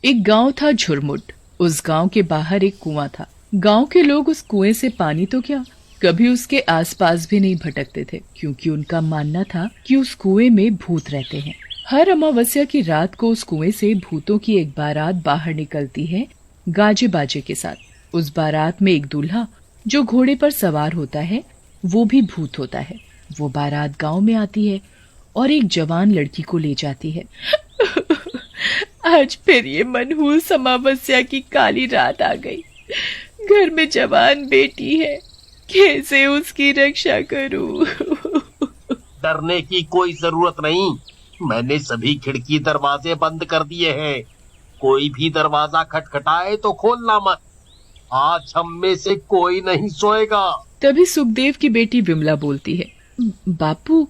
एक गांव था झुरमुट। उस गांव के बाहर एक कुआं था। गांव के लोग उस कुएं से पानी तो क्या, कभी उसके आसपास भी नहीं भटकते थे, क्योंकि उनका मानना था कि उस कुएं में भूत रहते हैं। हर अमावस्या की रात को उस कुएं से भूतों की एक बारात बाहर निकलती है, गाजे बाजे के साथ। उस बारात में एक दूल्हा जो घोड़े पर सवार होता है, वो भी भूत होता है। वो बारात गांव में आती है और एक जवान लड़की को ले जाती है। आज फिर ये मनहूस अमावस्या की काली रात आ गई। घर में जवान बेटी है, कैसे उसकी रक्षा करूं? डरने की कोई जरूरत नहीं। मैंने सभी खिड़की दरवाजे बंद कर दिए हैं। कोई भी दरवाजा खटखटाए तो खोलना मत। आज हम में से कोई नहीं सोएगा। तभी सुखदेव की बेटी विमला बोलती है, बापू,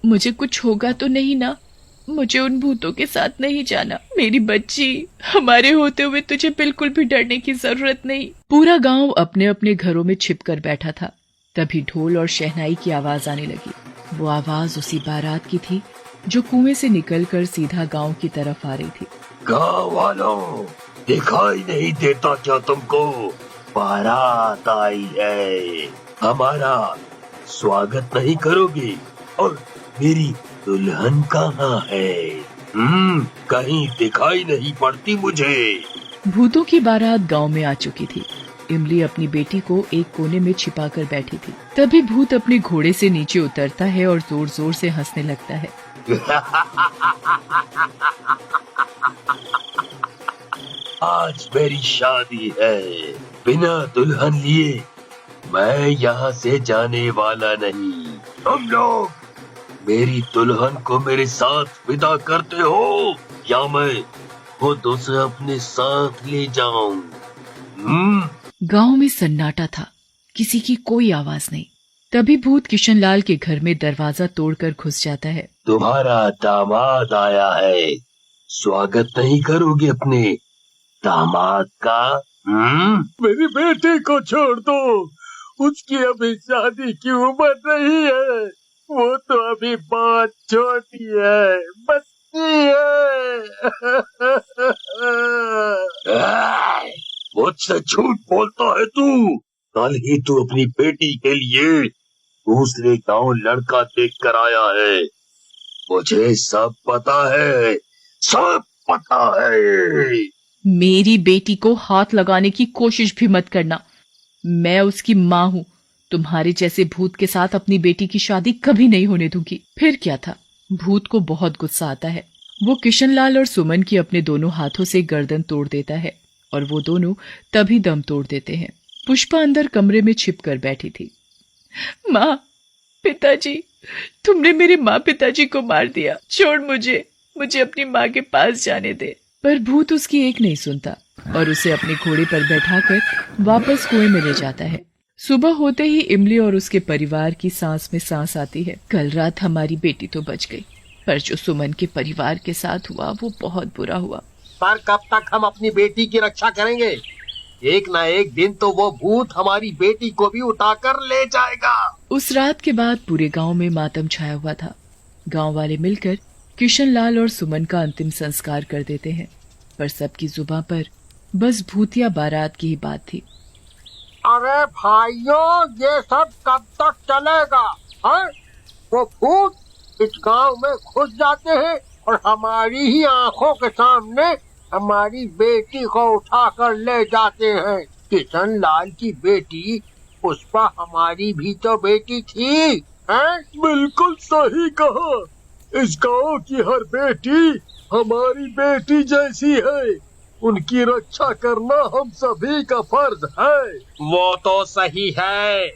मुझे कुछ होगा तो नहीं ना? मुझे उन भूतों के साथ नहीं जाना। मेरी बच्ची, हमारे होते हुए तुझे बिल्कुल भी डरने की जरूरत नहीं। पूरा गांव अपने अपने घरों में छिप कर बैठा था। तभी ढोल और शहनाई की आवाज आने लगी। वो आवाज उसी बारात की थी जो कुएं से निकलकर सीधा गांव की तरफ आ रही थी। गाँव वालों, दिखाई नहीं देता क्या तुमको? बारात आई है। हमारा स्वागत नहीं करोगे? और मेरी दुल्हन कहाँ है? कहीं दिखाई नहीं पड़ती मुझे। भूतों की बारात गांव में आ चुकी थी। इमली अपनी बेटी को एक कोने में छिपाकर बैठी थी। तभी भूत अपने घोड़े से नीचे उतरता है और जोर जोर से हंसने लगता है। आज मेरी शादी है। बिना दुल्हन लिए मैं यहाँ से जाने वाला नहीं। तुम लोग मेरी दुल्हन को मेरे साथ विदा करते हो या मैं खुद उसे अपने साथ ले जाऊं? गांव में सन्नाटा था, किसी की कोई आवाज नहीं। तभी भूत किशनलाल के घर में दरवाजा तोड़कर घुस जाता है। तुम्हारा दामाद आया है। स्वागत नहीं करोगे अपने दामाद का? मेरी बेटी को छोड़ दो। उसकी अभी शादी की उम्र नहीं है। वो तो अभी बहुत छोटी है, बच्ची है। मुझसे झूठ बोलता है तू। कल ही तू अपनी बेटी के लिए दूसरे गांव लड़का देख कर आया है। मुझे सब पता है, सब पता है। मेरी बेटी को हाथ लगाने की कोशिश भी मत करना। मैं उसकी माँ हूँ। तुम्हारे जैसे भूत के साथ अपनी बेटी की शादी कभी नहीं होने दूंगी। फिर क्या था, भूत को बहुत गुस्सा आता है। वो किशनलाल और सुमन की अपने दोनों हाथों से गर्दन तोड़ देता है और वो दोनों तभी दम तोड़ देते हैं। पुष्पा अंदर कमरे में छिप कर बैठी थी। माँ, पिताजी, तुमने मेरे माँ पिताजी को मार दिया। छोड़ मुझे अपनी माँ के पास जाने दे। पर भूत उसकी एक नहीं सुनता और उसे अपने घोड़े पर बैठाकर वापस कुएं में ले जाता है। सुबह होते ही इमली और उसके परिवार की सांस में सांस आती है। कल रात हमारी बेटी तो बच गई, पर जो सुमन के परिवार के साथ हुआ वो बहुत बुरा हुआ। पर कब तक हम अपनी बेटी की रक्षा करेंगे? एक ना एक दिन तो वो भूत हमारी बेटी को भी उठाकर ले जाएगा। उस रात के बाद पूरे गांव में मातम छाया हुआ था। गांव वाले मिलकर किशनलाल और सुमन का अंतिम संस्कार कर देते हैं, पर सबकी जुबां पर बस भूतिया बारात की ही बात थी। अरे भाइयों, ये सब कब तक चलेगा? वो भूत इस गांव में घुस जाते हैं और हमारी ही आंखों के सामने हमारी बेटी को उठाकर ले जाते हैं। किशनलाल की बेटी पुष्पा हमारी भी तो बेटी थी, हैं? बिल्कुल सही कहा। इस गांव की हर बेटी हमारी बेटी जैसी है। उनकी रक्षा करना हम सभी का फर्ज है। वो तो सही है,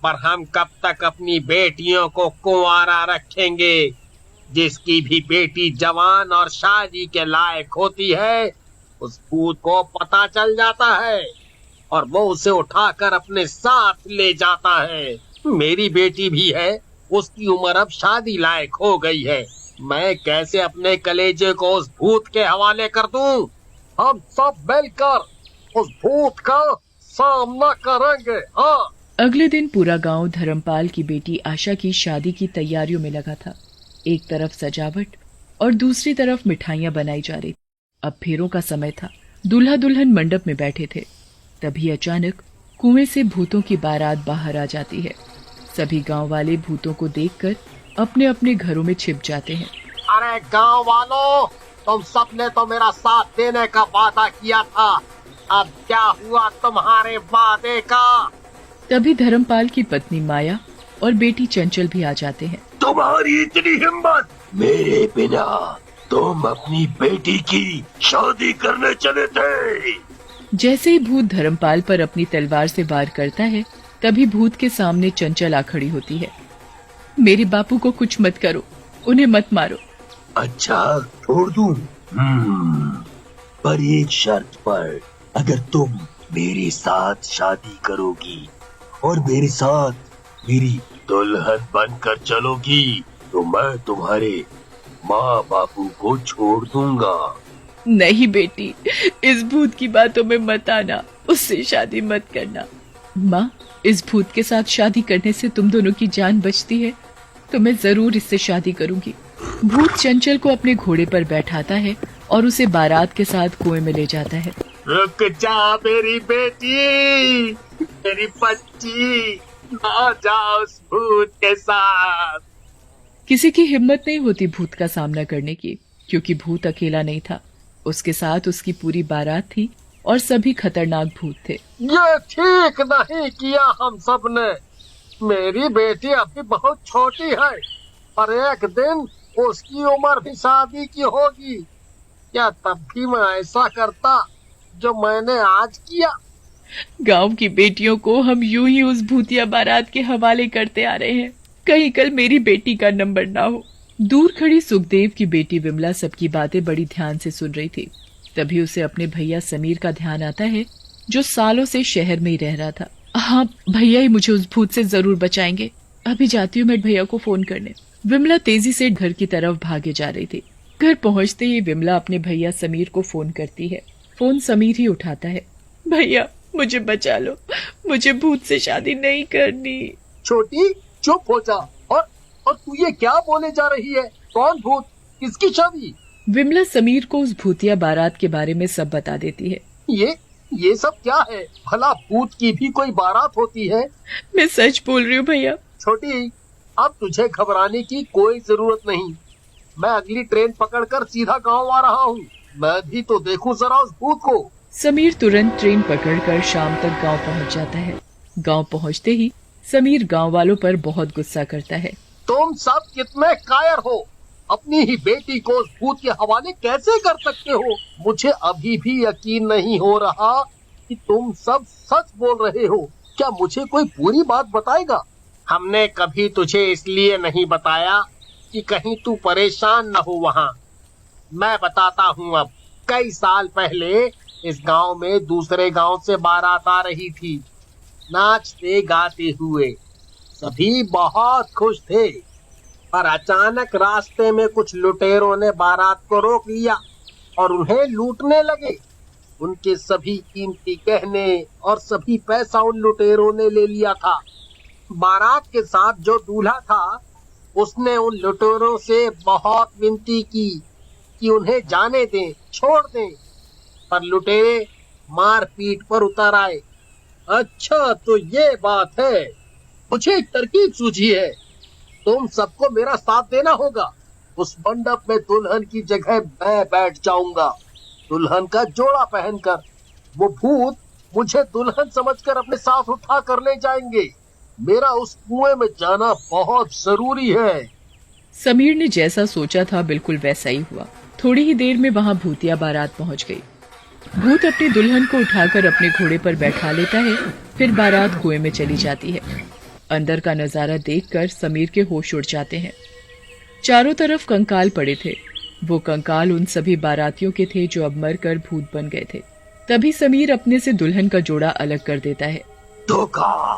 पर हम कब तक अपनी बेटियों को कुंवारा रखेंगे? जिसकी भी बेटी जवान और शादी के लायक होती है, उस भूत को पता चल जाता है और वो उसे उठाकर अपने साथ ले जाता है। मेरी बेटी भी है, उसकी उम्र अब शादी लायक हो गई है। मैं कैसे अपने कलेजे को उस भूत के हवाले कर दूं? हम सब मिलकर उस भूत का सामना करेंगे। हाँ। अगले दिन पूरा गांव धर्मपाल की बेटी आशा की शादी की तैयारियों में लगा था। एक तरफ सजावट और दूसरी तरफ मिठाइयां बनाई जा रही। अब फेरों का समय था। दूल्हा दुल्हन मंडप में बैठे थे। तभी अचानक कुएं से भूतों की बारात बाहर आ जाती है। सभी गांव वाले भूतों को देखकर अपने अपने घरों में छिप जाते हैं। अरे गांव वालों, तुम सबने तो मेरा साथ देने का वादा किया था, अब क्या हुआ तुम्हारे वादे का? तभी धर्मपाल की पत्नी माया और बेटी चंचल भी आ जाते हैं। तुम्हारी इतनी हिम्मत, मेरे बिना तुम अपनी बेटी की शादी करने चले थे। जैसे ही भूत धर्मपाल पर अपनी तलवार से वार करता है, तभी भूत के सामने चंचल आ खड़ी होती है। मेरे बापू को कुछ मत करो, उन्हें मत मारो। अच्छा, छोड़ दूं? पर एक शर्त पर, अगर तुम मेरे साथ शादी करोगी और मेरे साथ मेरी दुल्हन बनकर चलोगी, तो मैं तुम्हारे माँ बापू को छोड़ दूंगा। नहीं बेटी, इस भूत की बातों में मत आना, उससे शादी मत करना। माँ, इस भूत के साथ शादी करने से तुम दोनों की जान बचती है, तो मैं जरूर इससे शादी करूंगी। भूत चंचल को अपने घोड़े पर बैठाता है और उसे बारात के साथ कुएं में ले जाता है। रुक जा मेरी बेटी, मेरी बच्ची, ना जा उस भूत के साथ। किसी की हिम्मत नहीं होती भूत का सामना करने की, क्योंकि भूत अकेला नहीं था, उसके साथ उसकी पूरी बारात थी और सभी खतरनाक भूत थे। ये ठीक नहीं किया हम सब ने। मेरी बेटी अभी बहुत छोटी है और एक दिन उसकी उम्र भी शादी की होगी। क्या तब भी मैं ऐसा करता जो मैंने आज किया? गांव की बेटियों को हम यूं ही उस भूतिया बारात के हवाले करते आ रहे हैं, कहीं कल मेरी बेटी का नंबर ना हो। दूर खड़ी सुखदेव की बेटी विमला सबकी बातें बड़ी ध्यान से सुन रही थी। तभी उसे अपने भैया समीर का ध्यान आता है, जो सालों से शहर में ही रह रहा था। हाँ, भैया ही मुझे उस भूत से जरूर बचाएंगे। अभी जाती हूँ मैं भैया को फोन करने। विमला तेजी से घर की तरफ भागे जा रही थी। घर पहुँचते ही विमला अपने भैया समीर को फोन करती है। फोन समीर ही उठाता है। भैया, मुझे बचा लो, मुझे भूत से शादी नहीं करनी। छोटी, चुप हो जा। और तू ये क्या बोले जा रही है? कौन भूत? किसकी शादी? विमला समीर को उस भूतिया बारात के बारे में सब बता देती है। ये सब क्या है? भला भूत की भी कोई बारात होती है? मैं सच बोल रही हूँ भैया। छोटी, अब तुझे घबराने की कोई जरूरत नहीं। मैं अगली ट्रेन पकड़कर सीधा गांव आ रहा हूँ। मैं भी तो देखूं जरा उस भूत को। समीर तुरंत ट्रेन पकड़कर शाम तक गांव पहुंच जाता है। गांव पहुंचते ही समीर गांव वालों पर बहुत गुस्सा करता है। तुम सब कितने कायर हो? अपनी ही बेटी को उस भूत के हवाले कैसे कर सकते हो? मुझे अभी भी यकीन नहीं हो रहा कि तुम सब सच बोल रहे हो। क्या मुझे कोई पूरी बात बताएगा? हमने कभी तुझे इसलिए नहीं बताया कि कहीं तू परेशान न हो वहाँ। मैं बताता हूँ अब। कई साल पहले इस गांव में दूसरे गांव से बारात आ रही थी, नाचते गाते हुए। सभी बहुत खुश थे, पर अचानक रास्ते में कुछ लुटेरों ने बारात को रोक लिया और उन्हें लूटने लगे। उनके सभी कीमती गहने और सभी पैसा उन लुटेरों ने ले लिया था। बारात के साथ जो दूल्हा था, उसने उन लुटेरों से बहुत विनती की कि उन्हें जाने दें, छोड़ दें, पर लुटेरे मार पीट पर उतर आए। अच्छा, तो ये बात है। मुझे एक तरकीब सूझी है। तुम सबको मेरा साथ देना होगा। उस मंडप में दुल्हन की जगह मैं बैठ जाऊंगा, दुल्हन का जोड़ा पहनकर। वो भूत मुझे दुल्हन समझकर अपने साथ उठा कर ले जाएंगे। मेरा उस कुएं में जाना बहुत जरूरी है। समीर ने जैसा सोचा था बिल्कुल वैसा ही हुआ। थोड़ी ही देर में वहाँ भूतिया बारात पहुँच गई। भूत अपनी दुल्हन को उठाकर अपने घोड़े पर बैठा लेता है, फिर बारात कुएं में चली जाती है। अंदर का नजारा देखकर समीर के होश उड़ जाते हैं। चारों तरफ कंकाल पड़े थे। वो कंकाल उन सभी बारातियों के थे जो अब मरकर भूत बन गए थे। तभी समीर अपने से दुल्हन का जोड़ा अलग कर देता है। धोखा,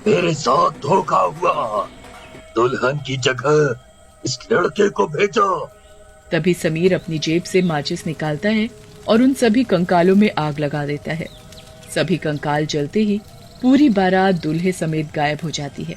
मेरे साथ धोखा हुआ। दुल्हन की जगह इस लड़के को भेजो। तभी समीर अपनी जेब से माचिस निकालता है और उन सभी कंकालों में आग लगा देता है। सभी कंकाल जलते ही पूरी बारात दूल्हे समेत गायब हो जाती है।